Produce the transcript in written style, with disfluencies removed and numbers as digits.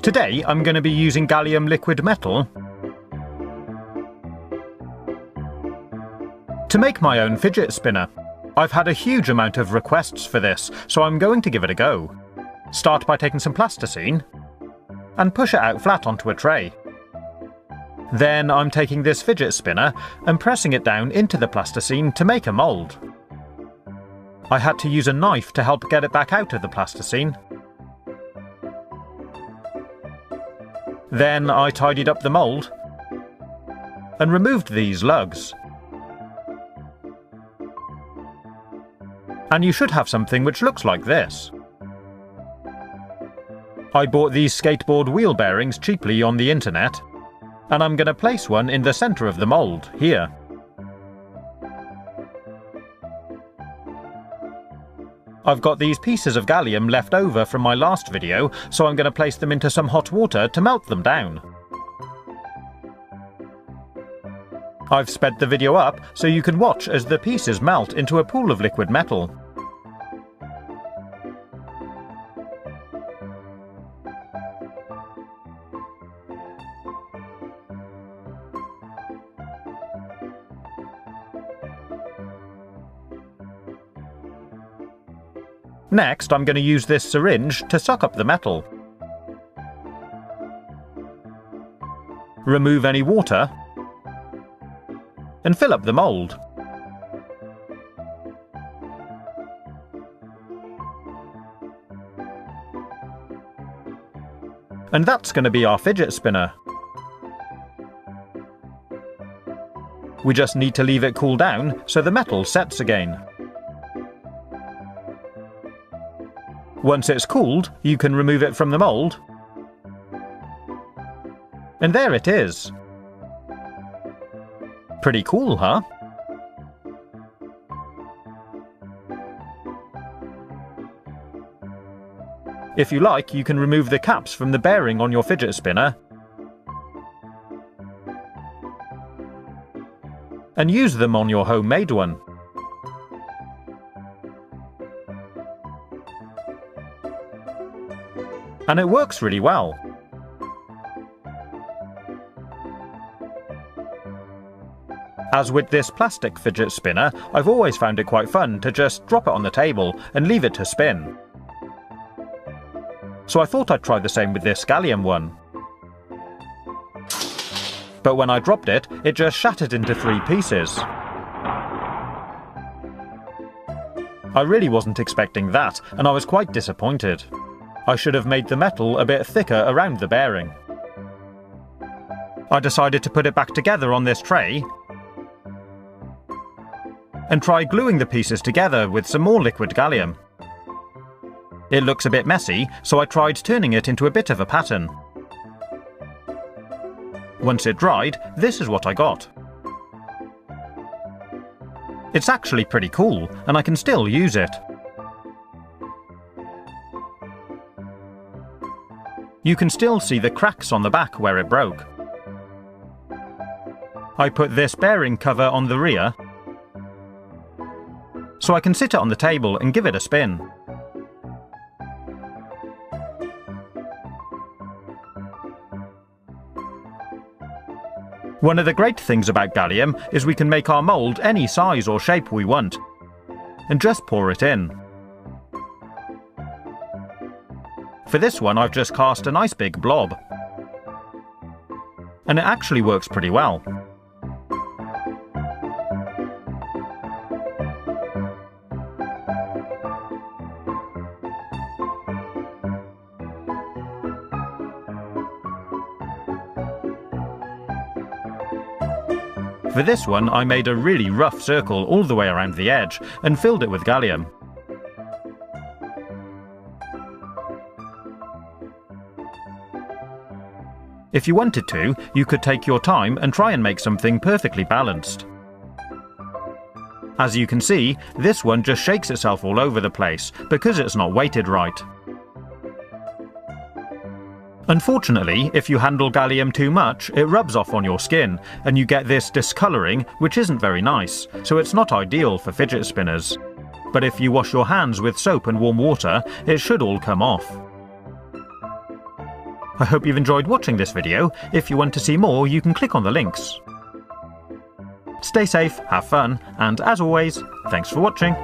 Today I'm going to be using gallium liquid metal to make my own fidget spinner. I've had a huge amount of requests for this, so I'm going to give it a go. Start by taking some plasticine and push it out flat onto a tray. Then I'm taking this fidget spinner and pressing it down into the plasticine to make a mould. I had to use a knife to help get it back out of the plasticine. Then I tidied up the mould and removed these lugs. And you should have something which looks like this. I bought these skateboard wheel bearings cheaply on the internet, and I'm going to place one in the centre of the mould, here. I've got these pieces of gallium left over from my last video, so I'm going to place them into some hot water to melt them down. I've sped the video up so you can watch as the pieces melt into a pool of liquid metal. Next, I'm going to use this syringe to suck up the metal. Remove any water and fill up the mould. And that's going to be our fidget spinner. We just need to leave it cool down so the metal sets again. Once it's cooled, you can remove it from the mould. And there it is. Pretty cool, huh? If you like, you can remove the caps from the bearing on your fidget spinner and use them on your homemade one. And it works really well. As with this plastic fidget spinner, I've always found it quite fun to just drop it on the table and leave it to spin. So I thought I'd try the same with this gallium one. But when I dropped it, it just shattered into 3 pieces. I really wasn't expecting that, and I was quite disappointed. I should have made the metal a bit thicker around the bearing. I decided to put it back together on this tray and try gluing the pieces together with some more liquid gallium. It looks a bit messy, so I tried turning it into a bit of a pattern. Once it dried, this is what I got. It's actually pretty cool, and I can still use it. You can still see the cracks on the back where it broke. I put this bearing cover on the rear, so I can sit it on the table and give it a spin. One of the great things about gallium is we can make our mould any size or shape we want, and just pour it in. For this one, I've just cast a nice big blob. And it actually works pretty well. For this one, I made a really rough circle all the way around the edge and filled it with gallium. If you wanted to, you could take your time and try and make something perfectly balanced. As you can see, this one just shakes itself all over the place because it's not weighted right. Unfortunately, if you handle gallium too much, it rubs off on your skin, and you get this discolouring, which isn't very nice, so it's not ideal for fidget spinners. But if you wash your hands with soap and warm water, it should all come off. I hope you've enjoyed watching this video. If you want to see more, you can click on the links. Stay safe, have fun, and as always, thanks for watching.